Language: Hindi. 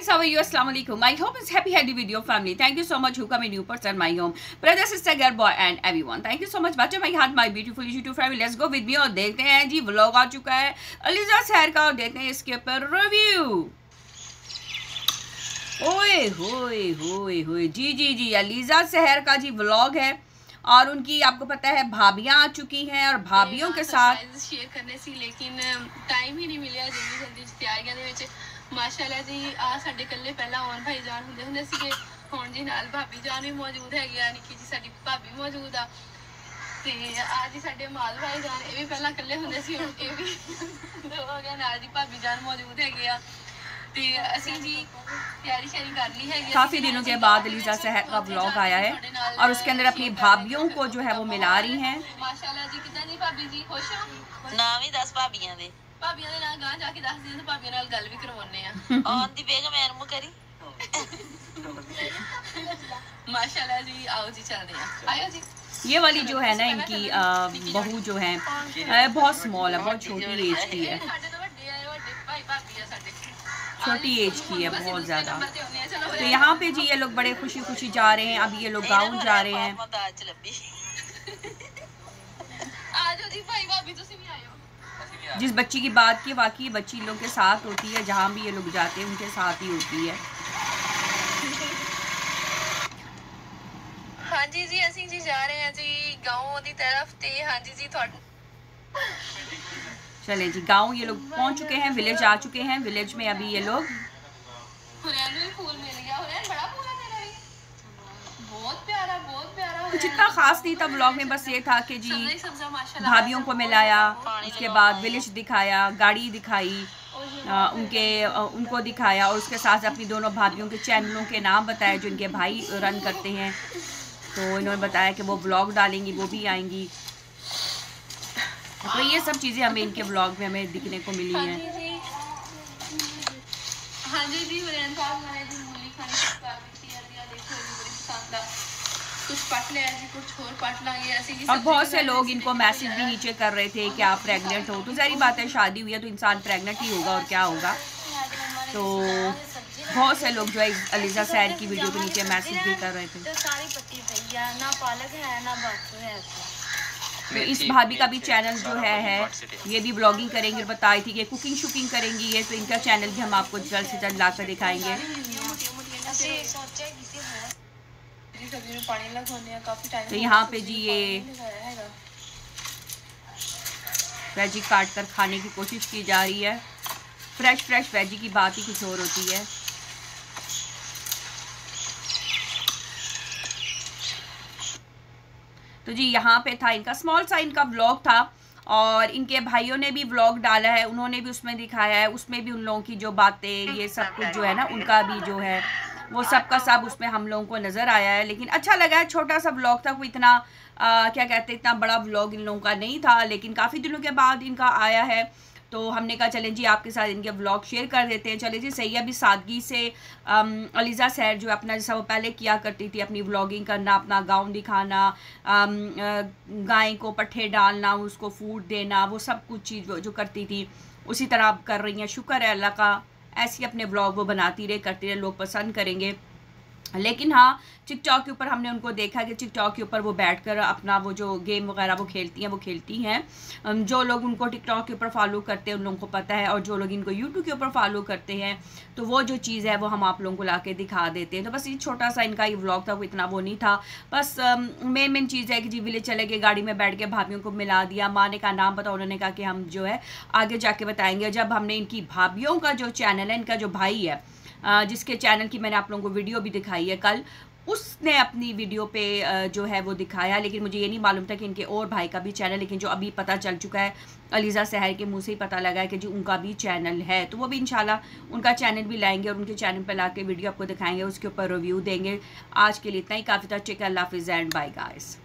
guys, how are you? Assalamu alaikum. I hope it's happy healthy with your family. Thank you so much who come in new person my home. Brother, sister, girl, boy and everyone. Thank you so much. बच्चे my heart, my beautiful YouTube family. Let's go with me और देखते हैं जी व्लॉग आ चुका है अलीजा सहर का और देखते हैं इसके ऊपर रिव्यू। ओए होए होए होए जी जी जी अलीजा सहर का जी व्लॉग है और उनकी आपको पता है भाभियां आ चुकी हैं और भाभियों के साथ शेयर करने सी लेकिन टाइम ही नहीं मिलिया जल्दी जल्दी तैयारियां ਦੇ ਵਿੱਚ माशाल्लाह जी आ ਸਾਡੇ ਕੱਲੇ ਪਹਿਲਾਂ ਔਨ ਭਾਈ ਜਾਨ ਹੁੰਦੇ ਸੀਗੇ ਹੁਣ ਜੀ ਨਾਲ ਭਾਬੀ ਜਾਨ ਵੀ ਮੌਜੂਦ ਹੈਗੀ ਆ ਨਿੱਕੀ ਜੀ ਸਾਡੀ ਭਾਬੀ ਮੌਜੂਦ ਆ ਤੇ ਆ ਜੀ ਸਾਡੇ ਮਾਲ ਭਾਈ ਜਾਨ ਇਹ ਵੀ ਪਹਿਲਾਂ ਕੱਲੇ ਹੁੰਦੇ ਸੀ ਹੁਣ ਇਹ ਵੀ ਹੋ ਗਿਆ ਨਾਲ ਜੀ ਭਾਬੀ ਜਾਨ ਮੌਜੂਦ ਹੈਗੇ ਆ काफी दिनों के बाद अलीजा सहर का व्लॉग आया है और उसके अंदर अपनी भाभियों को जो है वो मिला रही हैं। माशाल्लाह जी कितना जी भाभी जी खुश हो नाम ही 10 भाभियां दे नाम गां जाके 10 दिन तो भाभियां नाल गल भी करवाउने आ और दी बेगम एनमु करी माशाल्लाह जी आओ जी चलते हैं आयो जी। ये वाली जो है ना इनकी बहू जो है बहुत स्मॉल है, बहुत छोटी एज की है, छोटी एज की है बहुत ज़्यादा। तो यहाँ पे जी ये लोग बड़े खुशी खुशी जा रहे हैं। अभी ये लोग गाँव जा रहे हैं। जिस बच्ची की बात की वाकई बच्ची लोग के साथ होती है, जहाँ भी ये लोग जाते हैं उनके साथ ही होती है। हाँ जी जी असी जी जा रहे हैं जी गाँव की तरफ ते हाँ जी जी चले जी गांव ये लोग पहुंच चुके हैं, विलेज आ चुके हैं। विलेज में अभी ये लोग कुछ इतना खास नहीं था व्लॉग में, बस ये था कि जी भाभियों को मिलाया, उसके बाद विलेज दिखाया, गाड़ी दिखाई, उनको दिखाया और उसके साथ अपनी दोनों भाभियों के चैनलों के नाम बताए जो इनके भाई रन करते हैं। तो इन्होंने बताया कि वो व्लॉग डालेंगी, वो भी आएंगी। तो ये सब चीज़ें हमें इनके व्लॉग में हमें दिखने को मिली हैं। हाँ जी जी और बहुत से लोग इनको मैसेज भी नीचे कर रहे थे कि आप प्रेग्नेंट हो। तो सारी बात है, शादी हुई है तो इंसान प्रेग्नेंट ही होगा और क्या होगा। तो बहुत से लोग जो है अलीजा सहर की वीडियो के नीचे मैसेज भी कर रहे थे। तो इस भाभी का भी चैनल जो है ये भी ब्लॉगिंग करेंगे और बताई थी कि कुकिंग शुकिंग करेंगी ये, तो इनका चैनल भी हम आपको जल्द से जल्द लाकर दिखाएंगे। तो यहाँ पे जी ये वेजी काट कर खाने की कोशिश की जा रही है। फ्रेश वेजी की बात ही कुछ और होती है। तो जी यहाँ पे था इनका स्मॉल सा इनका व्लॉग था और इनके भाइयों ने भी व्लॉग डाला है, उन्होंने भी उसमें दिखाया है। उसमें भी उन लोगों की जो बातें ये सब कुछ जो है ना उनका भी जो है वो सब का सब उसमें हम लोगों को नज़र आया है। लेकिन अच्छा लगा है, छोटा सा व्लॉग था, कोई इतना क्या कहते हैं इतना बड़ा व्लॉग इन लोगों का नहीं था। लेकिन काफ़ी दिनों के बाद इनका आया है तो हमने कहा चलें जी आपके साथ इनके व्लॉग शेयर कर देते हैं। चले जी सही है, अभी सादगी से अलीजा सहर जो अपना जैसा वो पहले किया करती थी, अपनी व्लॉगिंग करना, अपना गाँव दिखाना, गाय को पट्ठे डालना, उसको फूड देना, वो सब कुछ चीज़ जो करती थी उसी तरह आप कर रही हैं। शुक्र है अल्लाह का, ऐसी अपने व्लॉग वो बनाती रहे, करती रहे, लोग पसंद करेंगे। लेकिन हाँ टिकटॉक के ऊपर हमने उनको देखा कि टिकटॉक के ऊपर वो बैठकर अपना वो जो गेम वगैरह वो खेलती हैं। जो लोग उनको टिकटॉक के ऊपर फॉलो करते हैं उन लोगों को पता है, और जो लोग इनको यूट्यूब के ऊपर फॉलो करते हैं तो वो जो चीज़ है वो हम आप लोगों को ला के दिखा देते हैं। तो बस ये छोटा सा इनका ये व्लॉग था, वो इतना वो नहीं था। बस मेन चीज़ है कि जी विलेज चले गए, गाड़ी में बैठ के भाभियों को मिला दिया। माँ ने का नाम पता, उन्होंने कहा कि हम जो है आगे जाके बताएँगे। जब हमने इनकी भाभियों का जो चैनल है, इनका जो भाई है जिसके चैनल की मैंने आप लोगों को वीडियो भी दिखाई है कल, उसने अपनी वीडियो पे जो है वो दिखाया। लेकिन मुझे ये नहीं मालूम था कि इनके और भाई का भी चैनल, लेकिन जो अभी पता चल चुका है अलीजा सहर के मुंह से ही पता लगा है कि जो उनका भी चैनल है। तो वो भी इंशाल्लाह उनका चैनल भी लाएंगे और उनके चैनल पर ला के वीडियो आपको दिखाएंगे, उसके ऊपर रिव्यू देंगे। आज के लिए इतना ही काफ़ी था। टेक केयर, अल्लाह हाफिज़ एंड बाय गाइस।